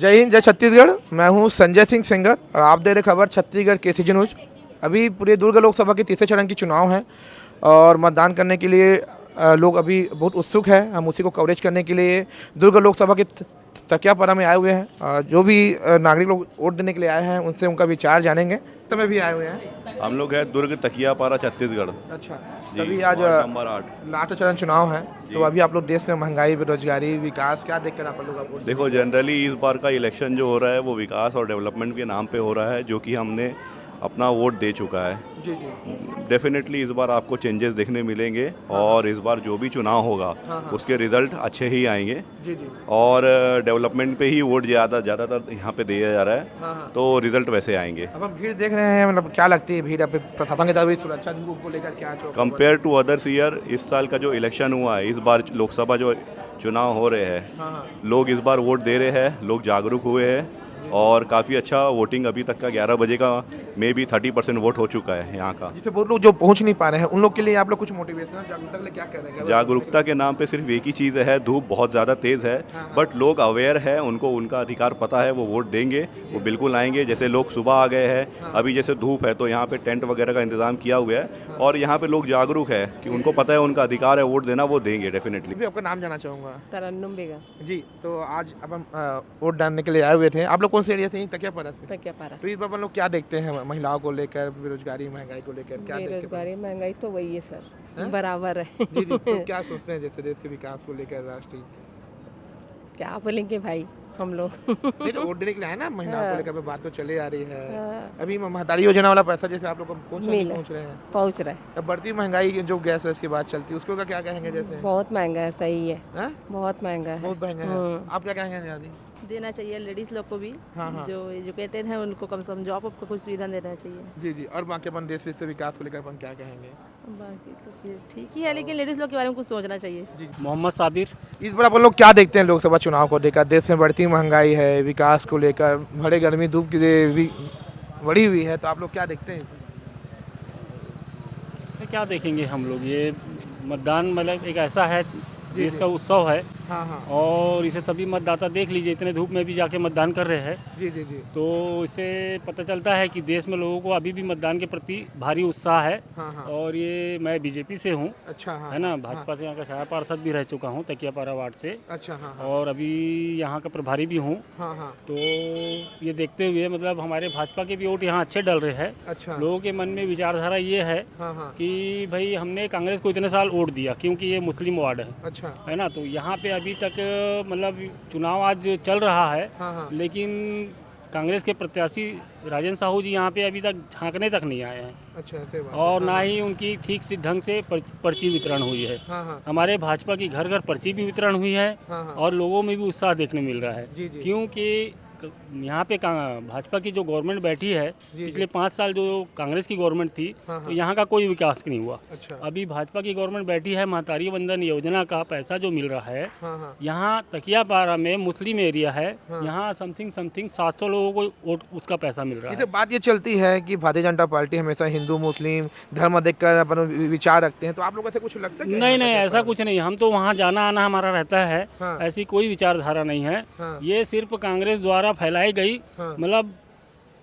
जय हिंद, जय छत्तीसगढ़। मैं हूं संजय सिंह सिंगर और आप दे रहे खबर छत्तीसगढ़ केसीजी न्यूज। अभी पूरे दुर्ग लोकसभा के तीसरे चरण की चुनाव है और मतदान करने के लिए लोग अभी बहुत उत्सुक हैं। हम उसी को कवरेज करने के लिए दुर्ग लोकसभा के तकियापारा में आए हुए हैं। जो भी नागरिक लोग वोट देने के लिए आए हैं उनसे उनका विचार जानेंगे। तो मैं भी आए हुए हैं, हम लोग हैं दुर्ग तकियापारा छत्तीसगढ़। अच्छा, जी, तभी आज वार्ड नंबर 8। लास्ट चरण चुनाव है। तो अभी आप लोग देश में महंगाई, बेरोजगारी, विकास क्या देखकर आप लोग वोट देखो, जनरली इस बार का इलेक्शन जो हो रहा है वो विकास और डेवलपमेंट के नाम पे हो रहा है, जो कि हमने अपना वोट दे चुका है। जी जी डेफिनेटली इस बार आपको चेंजेस देखने मिलेंगे और इस बार जो भी चुनाव होगा उसके रिजल्ट अच्छे ही आएंगे। जी जी और डेवलपमेंट पे ही वोट ज़्यादातर यहाँ पे दिया जा रहा है, तो रिजल्ट वैसे आएंगे। अब हम भीड़ देख रहे हैं, मतलब क्या लगती है भीड़? अब प्रशासन की तरफ भी सुरक्षा को लेकर क्या कंपेयर टू अदर्स ईयर, इस साल का जो इलेक्शन हुआ है, इस बार लोकसभा जो चुनाव हो रहे हैं, लोग इस बार वोट दे रहे हैं, लोग जागरूक हुए हैं और काफ़ी अच्छा वोटिंग अभी तक का 11 बजे का में भी 30% वोट हो चुका है यहाँ का। जिससे बहुत लोग जो पहुंच नहीं पा रहे हैं उन लोग के लिए आप लोग कुछ मोटिवेशनल जागरूकता के लिए क्या कह रहे हैं? जागरूकता के नाम पे सिर्फ एक ही चीज़ है, धूप बहुत ज़्यादा तेज़ है, बट लोग अवेयर है, उनको उनका अधिकार पता है, वो वोट देंगे, वो बिल्कुल आएंगे। जैसे लोग सुबह आ गए हैं, अभी जैसे धूप है तो यहाँ पे टेंट वगैरह का इंतजाम किया हुआ है और यहाँ पे लोग जागरूक है कि उनको पता है उनका अधिकार है वोट देना, वो देंगे डेफिनेटली। भी आपका नाम जानना चाहूँगा। तरन्नुम बेगम। जी, तो आज अब हम वोट डालने के लिए आए हुए थे। आप लोग कौन से एरिया से? तकियापारा से। तकियापारा। तो इस बार हम लोग क्या देखते हैं महिलाओं को लेकर, बेरोजगारी, महंगाई को लेकर क्या देखते हैं? बेरोजगारी महंगाई तो वही है सर, हैं? बराबर है। जी जी, तो क्या सोचते हैं जैसे देश के विकास को लेकर, राष्ट्रीय? क्या बोलेंगे भाई हम लोग। नहीं, तो वोट देने के लिए आए ना, महिलाओं को लेकर अभी बात तो चले आ रही है। अभी महतारी योजना वाला पैसा जैसे आप लोग को पहुंच रहे हैं? पहुँच रहा है। अब बढ़ती महंगाई जो गैस वैस की बात चलती है उसको का क्या कहेंगे? जैसे बहुत महंगा है, सही है, हैं? बहुत महंगा है। बहुत महंगा है। आप क्या कहेंगे दादी? देना चाहिए लेडीज़ लोग को भी। हाँ। जो एजुकेटेड हैं उनको कम से कम जॉब को कुछ सुविधा देना चाहिए। जी जी, और बाकी अपन देश से विकास को लेकर अपन क्या कहेंगे? बाकी तो फिर ठीक ही है, लेकिन लेडीज़ लोग के बारे में कुछ सोचना चाहिए। जी, मोहम्मद साबिर। इस बार अपन लोग क्या देखते हैं लोकसभा चुनाव को लेकर? देश में बढ़ती महंगाई है, विकास को लेकर बड़े गर्मी धूप की भी बढ़ी हुई है, तो आप लोग क्या देखते हैं? इसमें क्या देखेंगे हम लोग? ये मतदान मतलब एक ऐसा है, देश का उत्सव है। हाँ। और इसे सभी मतदाता देख लीजिए, इतने धूप में भी जाके मतदान कर रहे हैं। जी। तो इससे पता चलता है कि देश में लोगों को अभी भी मतदान के प्रति भारी उत्साह है। हाँ। और ये मैं बीजेपी से हूँ, अच्छा, हाँ, है ना, भाजपा से यहाँ का छाया पार्षद भी रह चुका हूँ तकियापारा वार्ड से। अच्छा, हाँ। और अभी यहाँ का प्रभारी भी हूँ। हाँ। तो ये देखते हुए मतलब हमारे भाजपा के भी वोट यहाँ अच्छे डल रहे हैं। अच्छा। लोगों के मन में विचारधारा ये है हाँ। कि भाई हमने कांग्रेस को इतने साल वोट दिया क्योंकि ये मुस्लिम वार्ड है, अच्छा, है ना। तो यहाँ पे अभी तक मतलब चुनाव आज चल रहा है, हाँ। लेकिन कांग्रेस के प्रत्याशी राजेंद्र साहू जी यहाँ पे अभी तक झांकने तक नहीं आए हैं। अच्छा, ऐसे बात है। और ना ही उनकी ठीक से ढंग से पर्ची वितरण हुई है। हाँ। हमारे भाजपा की घर घर पर्ची भी वितरण हुई है हाँ। और लोगों में भी उत्साह देखने मिल रहा है। जी। क्योंकि यहाँ पे भाजपा की जो गवर्नमेंट बैठी है, पिछले 5 साल जो कांग्रेस की गवर्नमेंट थी, तो यहाँ का कोई विकास नहीं हुआ। अच्छा। अभी भाजपा की गवर्नमेंट बैठी है, महतारी वंदन योजना का पैसा जो मिल रहा है, हाँ। यहाँ तकियापारा में मुस्लिम एरिया है, यहाँ समथिंग 700 लोगों को वोट उसका पैसा मिल रहा है। बात ये चलती है कि भारतीय जनता पार्टी हमेशा हिंदू मुस्लिम धर्म देखकर अपन विचार रखते हैं, तो आप लोगों से कुछ लगता है? नहीं, ऐसा कुछ नहीं। हम तो वहाँ जाना आना हमारा रहता है। ऐसी कोई विचारधारा नहीं है। ये सिर्फ कांग्रेस द्वारा फैलाई गई, मतलब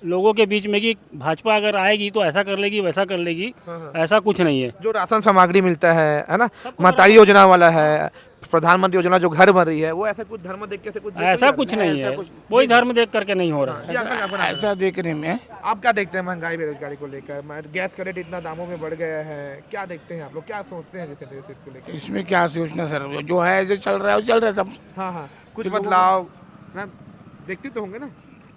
लोगों के बीच में कि भाजपा अगर आएगी तो ऐसा कर लेगी, वैसा कर लेगी, ऐसा कुछ नहीं है। जो राशन सामग्री मिलता है ना, महतारी योजना वाला है, प्रधानमंत्री योजना जो घर बन रही है, वो ऐसा कुछ धर्म देख के कुछ ऐसा कुछ नहीं है, कोई धर्म देख करके नहीं हो रहा है। ऐसा देखने में आप क्या देखते हैं महंगाई बेरोजगारी को लेकर? गैस का रेट इतना दामों में बढ़ गया है, क्या देखते हैं आप लोग? क्या सोचते हैं जैसे देश इसको लेकर? इसमें क्या सोचना सर, जो है जो चल रहा है वो चल रहा है सब। हाँ, कुछ बदलाव ना देखते तो होंगे ना।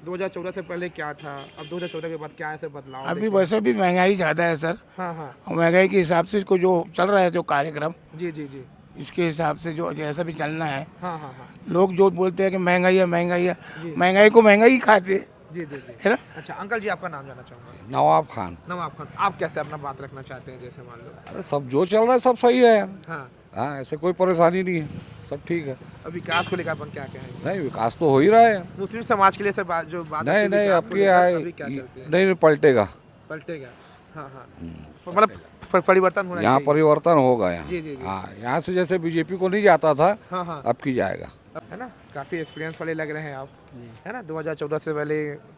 2014 से पहले क्या था, अब 2014 के बाद क्या ऐसे बदलाव? अभी वैसे भी महंगाई ज़्यादा है सर। हाँ। और महंगाई के हिसाब से इसको जो चल रहा है जो कार्यक्रम, जी। इसके हिसाब से जो जैसा भी चलना है। हाँ। लोग जो बोलते हैं कि महंगाई है, महंगाई को महंगाई खाते, जी है ना। अच्छा अंकल जी, आपका नाम जानना चाहूँगा। नवाब खान। नवाब खान, आप कैसे अपना बात रखना चाहते हैं? जैसे मान लो अरे सब जो चल रहा है सब सही है यार। हाँ, ऐसे कोई परेशानी नहीं है, सब ठीक है। अब विकास को लेकर अपन क्या कहेंगे? नहीं, विकास तो हो ही रहा है। मुस्लिम समाज के लिए सर जो बात नहीं, विकास को आपकी लेकर अभी क्या चलती है? नहीं, पलटेगा। हाँ। मतलब परिवर्तन होना यहाँ चाहिए। परिवर्तन होगा यहाँ। जी। हाँ, यहाँ से जैसे बीजेपी को नहीं जाता था, हाँ। अब की जाएगा। है ना, काफ़ी एक्सपीरियंस वाले लग रहे हैं आप, है ना। 2014 से पहले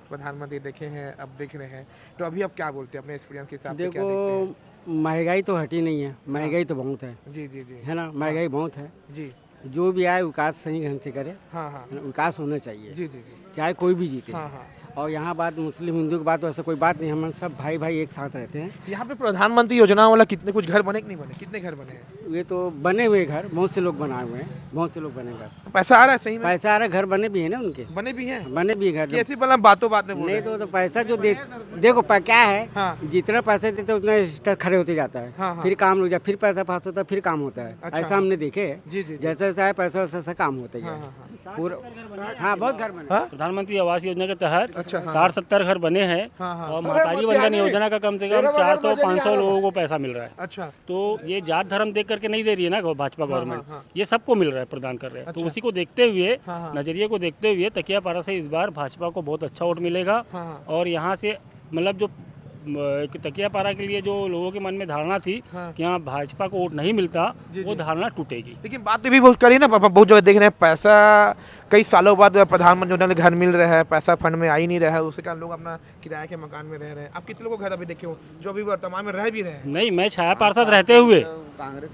प्रधानमंत्री देखे हैं, अब देख रहे हैं, तो अभी आप क्या बोलते हैं अपने एक्सपीरियंस के हिसाब से, क्या देखते हैं? देखो महंगाई तो हटी नहीं है, महंगाई तो बहुत है, जी जी जी है ना, महंगाई बहुत है। जी जो भी आए विकास सही ढंग से करे, हाँ हाँ है ना, विकास होना चाहिए, जी जी जी चाहे कोई भी जीते। हाँ हाँ। और यहाँ बात मुस्लिम हिंदू की बात वैसे कोई बात नहीं, हम सब भाई भाई एक साथ रहते हैं। यहाँ पे प्रधानमंत्री योजना वाला कितने कुछ घर बने कि नहीं बने, कितने घर बने हैं? ये तो बने हुए घर, बहुत से लोग बनाए हुए हैं, बहुत से लोग बने घर, पैसा आ रहा है सही में? पैसा आ रहा है, घर बने भी है ना उनके, बने भी हैं? बने भी है घर। कैसी भला बातों बात में बोल रहे नहीं हैं? तो पैसा जो दे देखो क्या है, हाँ। जितना पैसे देते उतना स्तर खड़े होते जाता है, हाँ, हाँ। फिर काम हो जाए, फिर पैसा पास होता है, फिर काम होता है। अच्छा। ऐसा हमने देखे है, जी जी जी। जैसा जैसा है पैसा वैसा काम होता ही हाँ, है हाँ, पूरा। हाँ बहुत घर बने। हाँ? प्रधानमंत्री आवास योजना के तहत अच्छा, हाँ। 60-70 घर बने हैं हाँ, हाँ। और महतारी वंदन योजना का कम से कम 400-500 लोगों को पैसा मिल रहा है। अच्छा तो ये जात धर्म देख करके नहीं दे रही है ना भाजपा गवर्नमेंट, हाँ। ये सबको मिल रहा है, प्रदान कर रहे हैं। तो अच्छा। उसी को देखते हुए, हाँ, हाँ। नजरिए को देखते हुए तकियापारा से इस बार भाजपा को बहुत अच्छा वोट मिलेगा। हाँ, हाँ। और यहाँ से मतलब जो एक तकियापारा के लिए जो लोगों के मन में धारणा थी हाँ। कि यहाँ भाजपा को वोट नहीं मिलता, जी, वो जी। धारणा टूटेगी। लेकिन बात भी बहुत करी ना पापा, बहुत जगह देख रहे हैं पैसा कई सालों बाद प्रधानमंत्री योजना घर मिल रहा है, पैसा फंड में आ ही नहीं रहा है, उसके कारण लोग अपना किराए के मकान में रह रहे हैं। आप कितने लोगों को घर अभी देखे हो जो अभी वर्तमान में रह भी रहे हैं? नहीं, मैं छाया पार्षद रहते हुए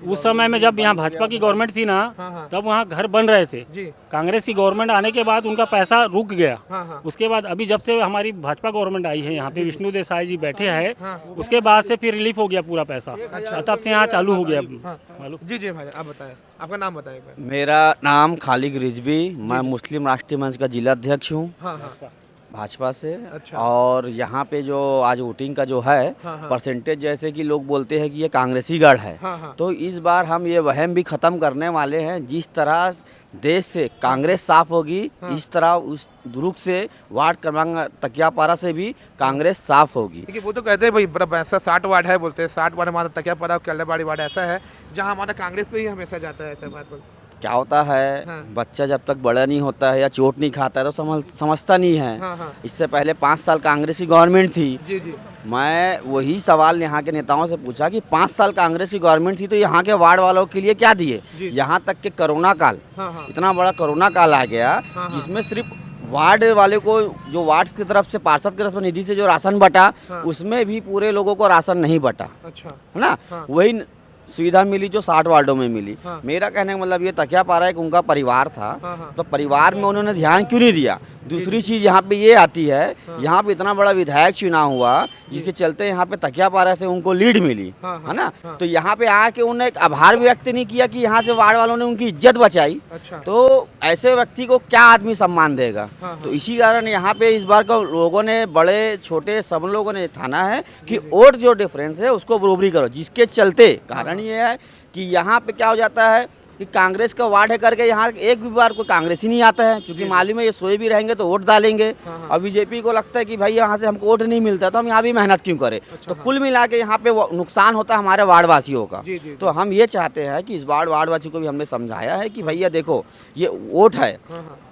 उस समय में जब यहाँ भाजपा की गवर्नमेंट थी ना, हाँ, हाँ। तब वहाँ घर बन रहे थे। जी कांग्रेस की गवर्नमेंट आने के बाद उनका पैसा रुक गया। हाँ हाँ उसके बाद अभी जब से हमारी भाजपा गवर्नमेंट आई है, यहाँ पे विष्णु देसाई जी बैठे हैं, हाँ। उसके बाद से फिर रिलीफ हो गया पूरा पैसा, तब से यहाँ चालू हो गया। हाँ। मालूम जी जी भाई, आप बताएं, आपका नाम बताएं एक बार। मेरा नाम खालिद रिजवी, मैं मुस्लिम राष्ट्रीय मंच का जिला अध्यक्ष हूँ हाँ हाँ भाजपा से। अच्छा। और यहाँ पे जो आज वोटिंग का जो है हाँ। परसेंटेज, जैसे कि लोग बोलते हैं कि ये कांग्रेसी गढ़ है, हाँ, हाँ। तो इस बार हम ये वहम भी ख़त्म करने वाले हैं। जिस तरह देश से कांग्रेस साफ होगी, इस तरह उस दुरुक से वार्ड क्रमांक तकियापारा से भी कांग्रेस साफ होगी। देखिए वो तो कहते हैं भाई बड़ा ऐसा 60 वार्ड है, बोलते हैं 60 वार्ड हमारा तकियापारा कल्याणबाड़ी वार्ड ऐसा है जहाँ हमारा कांग्रेस को ही हमेशा जाता है, ऐसा बात बोल। क्या होता है, हाँ। बच्चा जब तक बड़ा नहीं होता है या चोट नहीं खाता है तो समझता नहीं है। हाँ, हाँ। इससे पहले 5 साल कांग्रेस की गवर्नमेंट थी। जी जी मैं वही सवाल यहाँ के नेताओं से पूछा कि 5 साल कांग्रेस की गवर्नमेंट थी तो यहाँ के वार्ड वालों के लिए क्या दिए। जी। यहाँ तक कि कोरोना काल, हाँ, हाँ। इतना बड़ा कोरोना काल आ गया, हाँ। जिसमें सिर्फ वार्ड वाले को, जो वार्ड की तरफ से, पार्षद की तरफ से निधि से जो राशन बटा, हाँ। उसमें भी पूरे लोगों को राशन नहीं बटा, अच्छा है ना। हाँ। वही सुविधा मिली जो 60 वार्डों में मिली। हाँ। मेरा कहने का मतलब ये तकियापारा एक उनका परिवार था, हाँ, हाँ। तो परिवार में उन्होंने ध्यान क्यों नहीं दिया। दूसरी चीज़ यहाँ पे ये आती है, यहाँ पे इतना बड़ा विधायक चुनाव हुआ जिसके चलते यहाँ पे तकियापारा से उनको लीड मिली, हाँ, है ना। हाँ। तो यहाँ पे आके उन्होंने एक आभार भी व्यक्त नहीं किया कि यहाँ से वार्ड वालों ने उनकी इज्जत बचाई। अच्छा तो ऐसे व्यक्ति को क्या आदमी सम्मान देगा। हाँ। तो इसी कारण यहाँ पे इस बार का लोगों ने, बड़े छोटे सब लोगों ने ठाना है कि वोट जो डिफरेंस है उसको बरोबरी करो। जिसके चलते कारण ये है कि यहाँ पे क्या हो जाता है कि कांग्रेस का वार्ड है करके यहाँ एक भी बार कोई कांग्रेसी नहीं आता है, क्योंकि मालूम है ये सोए भी रहेंगे तो वोट डालेंगे। और बीजेपी को लगता है कि भाई यहाँ से हमको वोट नहीं मिलता तो हम यहाँ भी मेहनत क्यों करें। तो कुल मिला के यहाँ पे नुकसान होता है हमारे वार्ड वासियों का। जी, जी, तो हम ये चाहते हैं कि इस वार्ड वासी को भी हमने समझाया है कि भैया देखो ये वोट है,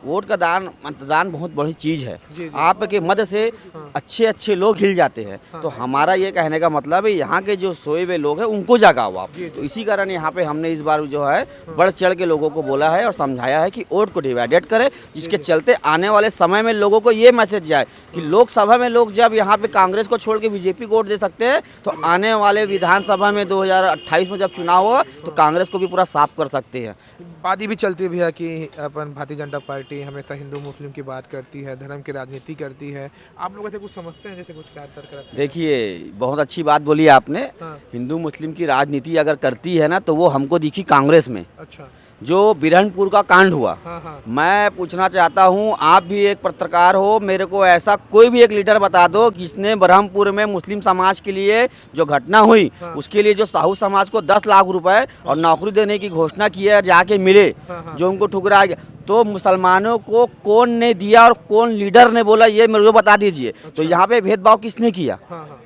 वोट का दान, मतदान बहुत बड़ी चीज़ है। आपके मदद से अच्छे अच्छे लोग हिल जाते हैं। तो हमारा ये कहने का मतलब है यहाँ के जो सोए हुए लोग हैं उनको जगाओ आप। तो इसी कारण यहाँ पे हमने इस बार जो है बढ़ चढ़ के लोगों को बोला है और समझाया है कि वोट को डिवाइडेड करें, जिसके चलते आने वाले समय में लोगों को ये मैसेज जाए कि लोकसभा में लोग जब यहाँ पे कांग्रेस को छोड़ के बीजेपी को वोट दे सकते हैं, तो आने वाले विधानसभा में 2028 में जब चुनाव होगा तो कांग्रेस को भी पूरा साफ कर सकते हैं। बात ये भी चलती है भैया कि अपन भारतीय जनता पार्टी हमेशा हिंदू मुस्लिम की बात करती है, धर्म की राजनीति करती है। आप लोग ऐसे कुछ समझते हैं, जैसे कुछ क्या तर्क रखते हैं? देखिए बहुत अच्छी बात बोली आपने। हाँ। हिंदू मुस्लिम की राजनीति अगर करती है ना तो वो हमको दिखी कांग्रेस में, अच्छा जो बिरहनपुर का कांड हुआ। हाँ हाँ मैं पूछना चाहता हूँ, आप भी एक पत्रकार हो, मेरे को ऐसा कोई भी एक लीडर बता दो जिसने ब्रह्मपुर में मुस्लिम समाज के लिए जो घटना हुई, उसके लिए जो साहू समाज को 10 लाख रुपए और नौकरी देने की घोषणा की है, जाके मिले, जो उनको ठुकरा गया, तो मुसलमानों को कौन ने दिया और कौन लीडर ने बोला, ये मेरे को बता दीजिए। तो यहाँ पे भेदभाव किसने किया? हाँ हाँ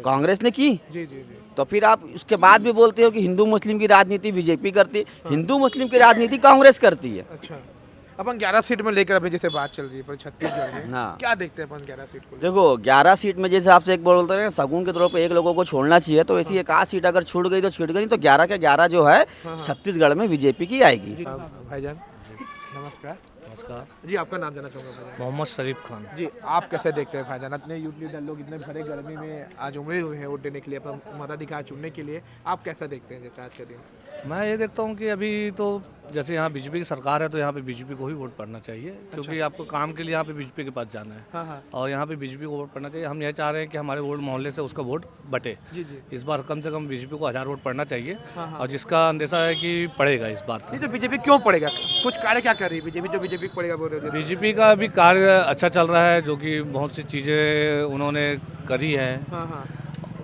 कांग्रेस ने की। जी जी जी तो फिर आप उसके बाद भी बोलते हो कि हिंदू मुस्लिम की राजनीति बीजेपी करती है। हिंदू मुस्लिम की राजनीति कांग्रेस करती है। अच्छा अपन 11 सीट में लेकर अभी जैसे बात चल रही है पर छत्तीसगढ़ में, हाँ। क्या देखते हैं अपन 11 सीट को? देखो 11 सीट में जैसे आपसे एक बोलते हैं सगुन के तौर पे एक लोगों को छोड़ना चाहिए, तो ऐसी एक आध सीट अगर छूट गई तो छूट गई, तो 11 के 11 जो है छत्तीसगढ़ में बीजेपी की आएगी। भाईजान नमस्कार। नमस्कार। जी, आपका नाम जानना चाहूँगा भाईजान। मोहम्मद शरीफ खान। जी, आप कैसे देखते हैं भाईजान, अपने यूथ लीडर लोग इतने भरे गर्मी में आज उमड़े हुए हैं वोट देने के लिए, अपना मताधिकार चुनने के लिए, आप कैसा देखते हैं जैसे आज का दिन? मैं ये देखता हूँ कि अभी तो जैसे यहाँ बीजेपी की सरकार है तो यहाँ पे बीजेपी को ही वोट पड़ना चाहिए, क्योंकि आपको काम के लिए यहाँ पे बीजेपी के पास जाना है। हाँ, हाँ। और यहाँ पे बीजेपी को वोट पड़ना चाहिए। हम ये चाह रहे हैं कि हमारे वोट मोहल्ले से उसका वोट बटे। जी, जी। इस बार कम से कम बीजेपी को 1000 वोट पड़ना चाहिए। हाँ, हाँ। और जिसका अंदेशा है कि पड़ेगा इस बार नहीं तो बीजेपी क्यों पड़ेगा? कुछ कार्य क्या कर रही है बीजेपी जो बीजेपी पड़ेगा बोल रहे हो? बीजेपी का भी कार्य अच्छा चल रहा है, जो कि बहुत सी चीज़ें उन्होंने करी है, हाँ, हाँ।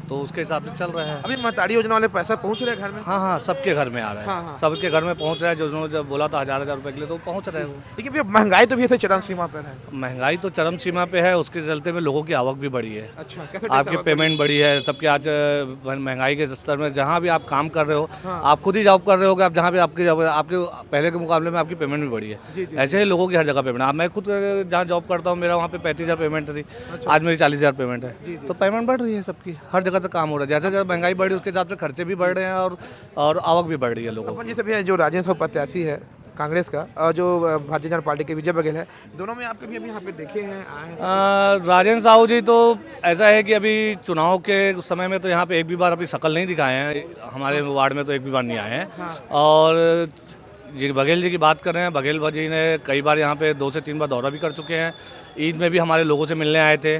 तो उसके हिसाब से चल रहा है। अभी मतारी योजना वाले पैसा पहुँच रहे हैं घर में? हाँ हाँ, सबके घर में आ रहा है। हाँ, हाँ। सबके घर में पहुँच रहा है। जो उन्होंने जब बोला था 1000 रुपये के लिए, तो पहुँच रहे हैं वो। लेकिन भैया महंगाई तो भी ऐसे चरम सीमा पर है। महंगाई तो चरम सीमा पे है, उसके चलते में लोगों की आवक भी बढ़ी है। अच्छा, कैसे आपकी पेमेंट बढ़ी है सबके। आज महंगाई के स्तर में जहाँ भी आप काम कर रहे हो, आप खुद ही जॉब कर रहे हो, आप जहाँ भी आपके पहले के मुकाबले में आपकी पेमेंट भी बढ़ी है। ऐसे ही लोगों की हर जगह पेमेंट। मैं खुद जहाँ जॉब करता हूँ, मेरा वहाँ पे 35,000 पेमेंट थी, आज मेरी 40,000 पेमेंट है। तो पेमेंट बढ़ रही है सबकी, हर जगह से काम हो रहा है। जैसे जैसे महंगाई बढ़ी उसके हिसाब से खर्चे भी बढ़ रहे हैं और आवक भी बढ़ रही है लोगों की। अपन जैसे भैया जो राज्यसभा प्रत्याशी है कांग्रेस का और जो भारतीय जनता पार्टी के विजय बघेल है, दोनों में आप कभी अभी यहाँ पे देखे हैं, आए हैं? राजेंद्र साहू जी तो ऐसा है कि अभी चुनाव के समय में तो यहाँ पे एक भी बार अभी शक्ल नहीं दिखाए हैं। हमारे वार्ड में तो एक भी बार नहीं आए हैं। और जी बघेल जी की बात कर रहे हैं, बघेल जी ने कई बार यहाँ पे 2 से 3 बार दौरा भी कर चुके हैं। ईद में भी हमारे लोगों से मिलने आए थे।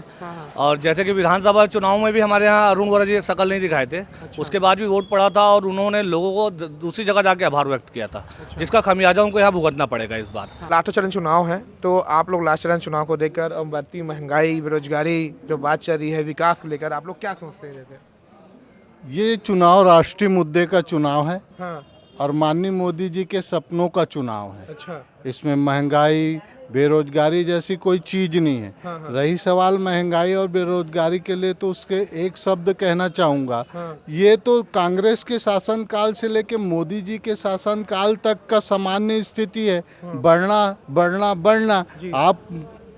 और जैसे कि विधानसभा चुनाव में भी हमारे यहाँ अरुण वोरा जी शक्ल नहीं दिखाए थे। उसके बाद भी वोट पड़ा था और उन्होंने लोगों को दूसरी जगह जाके आभार व्यक्त किया था, जिसका खमियाजा उनको यहाँ भुगतना पड़ेगा इस बार। लास्ट चरण चुनाव है, तो आप लोग लास्ट चरण चुनाव को देखकर और बढ़ती महंगाई, बेरोजगारी जो बात चल रही है, विकास को लेकर आप लोग क्या सोचते हैं? जैसे ये चुनाव राष्ट्रीय मुद्दे का चुनाव है हाँ, और माननीय मोदी जी के सपनों का चुनाव है। अच्छा, इसमें महंगाई बेरोजगारी जैसी कोई चीज नहीं है। रही सवाल महंगाई और बेरोजगारी के लिए, तो उसके एक शब्द कहना चाहूँगा। ये तो कांग्रेस के शासनकाल से लेके मोदी जी के शासनकाल तक का सामान्य स्थिति है। बढ़ना बढ़ना बढ़ना। आप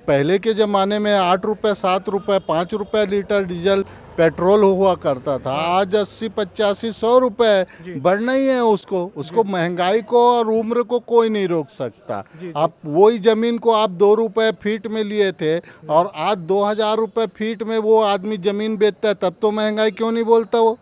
पहले के ज़माने में 8 रुपये 7 रुपये 5 रुपये लीटर डीजल पेट्रोल हुआ करता था, आज 80 85 100 रुपये बढ़ना ही है। उसको महंगाई को और उम्र को कोई नहीं रोक सकता। आप वही ज़मीन को आप 2 रुपये फीट में लिए थे और आज 2000 रुपये फीट में वो आदमी ज़मीन बेचता है, तब तो महंगाई क्यों नहीं बोलता वो?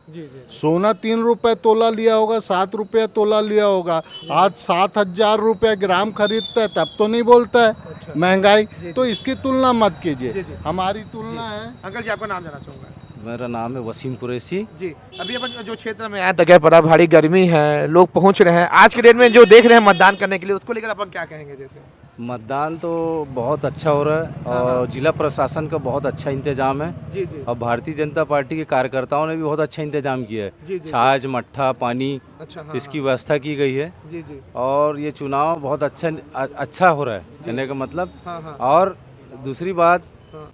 सोना 3 रुपये तोला लिया होगा, 7 रुपये तोला लिया होगा, आज 7000 रुपये ग्राम खरीदता है, तब तो नहीं बोलता है महंगाई। तो इसकी तुलना मत कीजिए, हमारी तुलना है। अंकल जी आपका नाम जानना चाहूँगा? मेरा नाम है वसीम कुरैशी जी, अभी अपन जो क्षेत्र में आए तक पड़ा, भारी गर्मी है, लोग पहुंच रहे हैं, आज के डेट में जो देख रहे हैं मतदान करने के लिए, उसको लेकर अपन क्या कहेंगे? जैसे मतदान तो बहुत अच्छा हो रहा है और जिला प्रशासन का बहुत अच्छा इंतजाम है। जी जी, और भारतीय जनता पार्टी के कार्यकर्ताओं ने भी बहुत अच्छा इंतजाम किया है। छाछ मट्ठा पानी अच्छा, इसकी व्यवस्था की गई है। जी जी, और ये चुनाव बहुत अच्छा हो रहा है, कहने का मतलब। हाँ। और दूसरी बात, हाँ।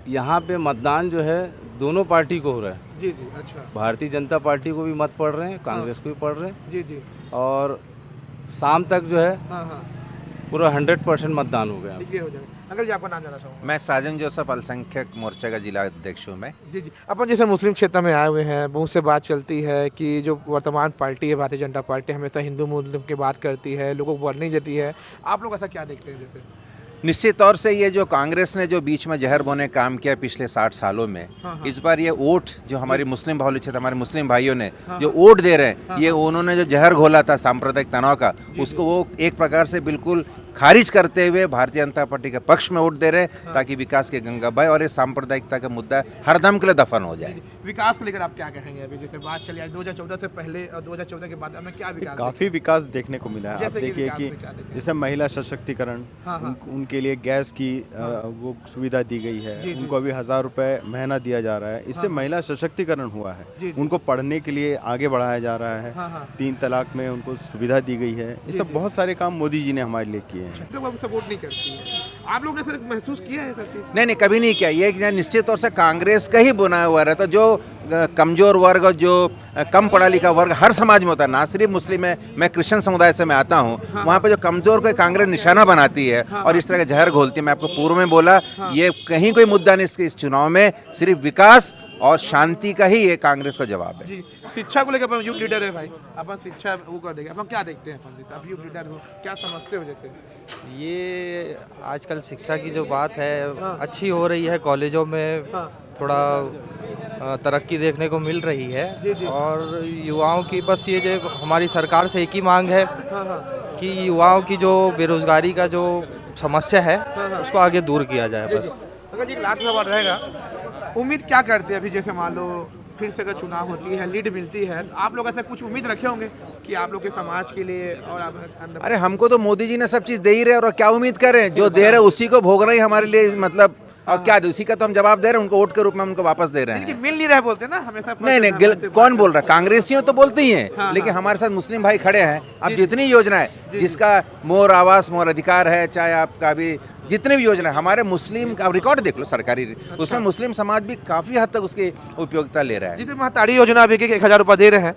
यहाँ पे मतदान जो है दोनों पार्टी को हो रहा है। जी जी, अच्छा, भारतीय जनता पार्टी को भी मत पड़ रहे हैं, कांग्रेस को भी पड़ रहे हैं। जी जी, और शाम तक जो है हाँ, पूरा 100% मतदान हो गया। ये हो जाएगा। अंकल जी आपका नाम जानना चाहूँगा? मैं साजन जोसेफ अल्पसंख्यक मोर्चा का जिला अध्यक्ष हूँ मैं। जी जी, अपन जैसे मुस्लिम क्षेत्र में आए हुए हैं, बहुत से बात चलती है कि जो वर्तमान पार्टी है भारतीय जनता पार्टी, हमेशा हिंदू मुस्लिम की बात करती है, लोगों को वोट नहीं देती है। आप लोग ऐसा क्या देखते हैं? जैसे निश्चित तौर से ये जो कांग्रेस ने जो बीच में जहर बोने काम किया पिछले 60 सालों में, इस बार ये वोट जो हमारी मुस्लिम बाहुल्य क्षेत्र, हमारे मुस्लिम भाइयों ने जो वोट दे रहे हैं, ये उन्होंने जो जहर घोला था सांप्रदायिक तनाव का, उसको वो एक प्रकार से बिल्कुल खारिज करते हुए भारतीय जनता पार्टी के पक्ष में वोट दे रहे हैं, ताकि विकास की गंगा बहे और ये सांप्रदायिकता का मुद्दा हरदम के लिए दफन हो जाए। विकास को लेकर आप क्या कहेंगे? अभी जैसे बात चली है 2014 से पहले और 2014 के बाद, हमें क्या विकास? काफ़ी विकास देखने को मिला है। आप जैसे कि देखिए कि जैसे महिला सशक्तिकरण, उनके लिए गैस की वो सुविधा दी गई है, उनको अभी 1000 रुपये महीना दिया जा रहा है। इससे महिला सशक्तिकरण हुआ है। उनको पढ़ने के लिए आगे बढ़ाया जा रहा है। 3 तलाक में उनको सुविधा दी गई है। ये सब बहुत सारे काम मोदी जी ने हमारे लिए किए हैं। तो सपोर्ट नहीं करती है, आप लोग ने सिर्फ महसूस किया है सब चीज़? नहीं, कभी नहीं किया। ये निश्चित तौर से कांग्रेस का ही बुनाया हुआ रहता। जो कमजोर वर्ग, जो कम पढ़ा लिखा वर्ग हर समाज में होता है, ना सिर्फ मुस्लिम है, मैं क्रिश्चियन समुदाय से मैं आता हूँ, वहाँ पे जो कमजोर को कांग्रेस निशाना बनाती है और इस तरह का जहर घोलती है। मैं आपको पूर्व में बोला, ये कहीं कोई मुद्दा नहीं इस चुनाव में, सिर्फ विकास और शांति का ही ये कांग्रेस का जवाब है। जी, शिक्षा को लेकर अपन युग लीडर है भाई, अपन शिक्षा वो कर देंगे, अपन क्या देखते हैं अपन जैसे अब युग लीडर हो, क्या समस्या हो जैसे? ये आजकल शिक्षा की जो बात है अच्छी हो रही है, कॉलेजों में थोड़ा तरक्की देखने को मिल रही है। और युवाओं की बस ये जो हमारी सरकार से एक ही मांग है कि युवाओं की जो बेरोजगारी का जो समस्या है उसको आगे दूर किया जाए बस। अगर एक लास्ट सवाल रहेगा, उम्मीद क्या करते हैं अभी जैसे मान लो फिर से अगर चुनाव होती है, लीड मिलती है, तो आप लोग ऐसा कुछ उम्मीद रखे होंगे कि आप लोग के समाज के लिए और आप अरे हमको तो मोदी जी ने सब चीज़ दे ही रहे और क्या उम्मीद करें, जो दे रहे उसी को भोगना ही हमारे लिए मतलब, और क्या उसी का तो हम जवाब दे रहे हैं, उनको वोट के रूप में उनको वापस दे रहे हैं। लेकिन मिल नहीं रहे बोलते ना हमेशा। नहीं, कौन बोल रहा है? कांग्रेसियों तो बोलते ही हैं, लेकिन हमारे साथ मुस्लिम भाई खड़े हैं। अब जितनी योजना है, जिसका मोर आवास मोर अधिकार है, चाहे आपका भी जितनी भी योजना है, हमारे मुस्लिम का रिकॉर्ड देख लो सरकारी, उसमें मुस्लिम समाज भी काफी हद तक उसकी उपयोगिता ले रहा है। जितनी महतारी योजना अभी 1,000 रुपये दे रहे हैं,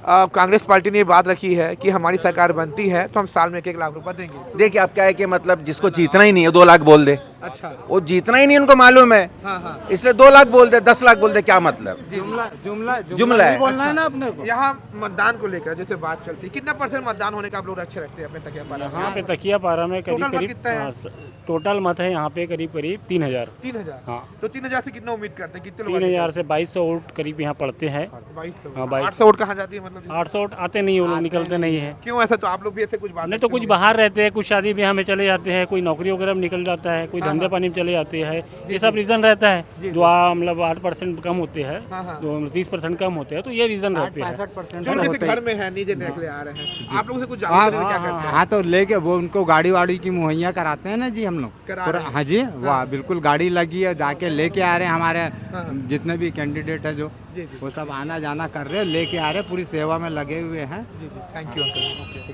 कांग्रेस पार्टी ने ये बात रखी है कि हमारी सरकार बनती है तो हम साल में 1 लाख रुपए देंगे। देखिए आप क्या है कि मतलब जिसको जीतना ही नहीं है 2 लाख बोल दे, अच्छा, वो जीतना ही नहीं उनको मालूम है, इसलिए 2 लाख बोल दे, 10 लाख बोल दे, क्या मतलब? जुमला है। बोलना है ना अपने को। यहाँ मतदान को लेकर जैसे बात चलती है, कितना % मतदान होने का आप लोग अच्छे रखते हैं अपने तकिया पारा में? यहाँ पे तकिया पारा में टोटल मत करीब कितना है? टोटल मत है यहाँ पे करीब 3,000। 3,000। हाँ, तो 3,000 से कितना उम्मीद करते हैं? कितने लोग? 3,000 से 2,200 वोट करीब यहाँ पड़ते हैं। 2,200। हाँ, 2200। 800 वोट कहाँ जाती है मतलब? 800 वोट आते नहीं, वो लोग निकलते नहीं है। क्यों ऐसा? तो आप लोग भी ऐसे कुछ बात नहीं तो कुछ बाहर रहते हैं, कुछ शादी ब्याह में चले जाते हैं, कोई नौकरी वगैरह में निकल जाता है, कोई धंधे पानी में चले जाते हैं, ये सब रीज़न रहता है। जो मतलब 8% कम होते हैं, जो 30% कम होते हैं, तो ये रीज़न रहते हैं। 65% जो जैसे घर में है नीचे निकले आ रहे हैं, आप लोगों से कुछ जानकारी क्या करते हैं? हाँ तो लेके वो उनको गाड़ी वाड़ी की मुहैया कराते हैं ना जी हम लोग। करा रहे हैं। हाँ जी, वाह बिल्कुल गाड़ी लगी है, जाके लेके आ रहे हैं। हमारे जितने भी कैंडिडेट है जो वो सब आना जाना कर रहे हैं, लेके आ रहे हैं, पूरी सेवा में लगे हुए हैं। जी, थैंक यू अंकल।